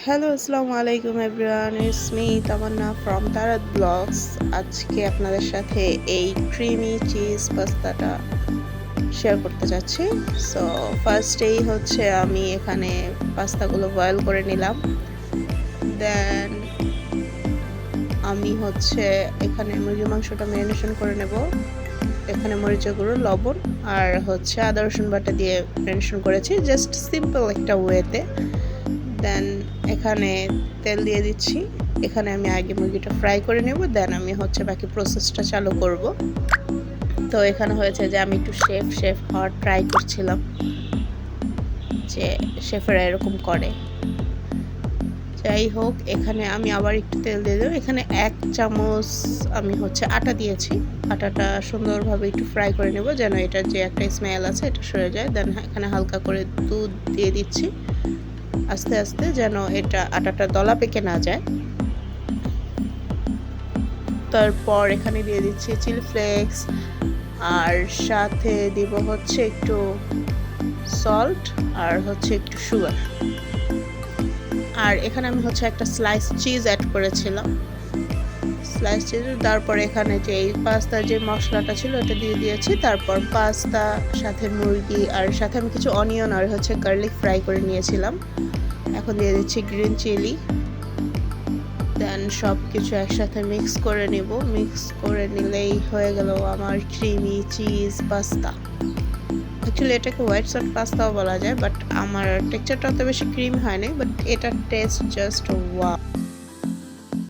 Hello, আসসালামু আলাইকুম everyone, it's me Tamanna from Tarat vlogs. আজকে আপনাদের সাথে এই ক্রিমি চিজ পাস্তাটা শেয়ার করতে যাচ্ছি। সো ফার্স্টেই হচ্ছে আমি এখানে পাস্তাগুলো বয়েল করে নিলাম। দেন আমি হচ্ছে এখানে মুরগির মাংসটা ম্যারিনেশন করে নেব। এখানে মরিচের গুঁড়ো, লবণ আর হচ্ছে আদা রসুন বাটা দিয়ে ম্যারিনেশন করেছি, জাস্ট সিম্পল একটা ওয়েতে। দেন এখানে তেল দিয়ে দিচ্ছি। এখানে আমি আগে মুরগিটা ফ্রাই করে নেব, দেন আমি হচ্ছে বাকি প্রসেসটা চালু করব। তো এখানে হয়েছে যে আমি একটু শেফ হওয়ার ট্রাই করছিলাম, যে শেফেরা এরকম করে। যাই হোক, এখানে আমি আবার একটু তেল দিয়ে দেবো। এখানে 1 চামচ আমি হচ্ছে আটা দিয়েছি। আটাটা সুন্দরভাবে একটু ফ্রাই করে নেব, যেন এটার যে একটা স্মেল আছে এটা সরে যায়। দেন এখানে হালকা করে দুধ দিয়ে দিচ্ছি আস্তে আস্তে, যেন এটা আটাটা দলা পেকে না যায়। তারপর এখানে দিয়ে দিচ্ছি চিলি ফ্লেক্স, আর সাথে দিব হচ্ছে একটু সল্ট আর হচ্ছে একটু সুগার। আর এখানে আমি হচ্ছে একটা স্লাইস চিজ অ্যাড করেছিলাম, স্লাইস চিজ। তারপর এখানে যে এই পাস্তার যে মশলাটা ছিল ওটা দিয়ে দিয়েছি। তারপর পাস্তা, সাথে মুরগি, আর সাথে আমি কিছু অনিয়ন আর হচ্ছে গার্লিক ফ্রাই করে নিয়েছিলাম। এখন দিয়ে দিচ্ছি গ্রিন চিলি। দেন সব কিছু একসাথে মিক্স করে নিব। মিক্স করে নিলেই হয়ে গেল আমার ক্রিমি চিজ পাস্তা। অ্যাকচুয়ালি এটাকে হোয়াইট সস পাস্তাও বলা যায়, বাট আমার টেক্সচারটা অত বেশি ক্রিম হয়নি, বাট এটার টেস্ট জাস্ট ওয়াও।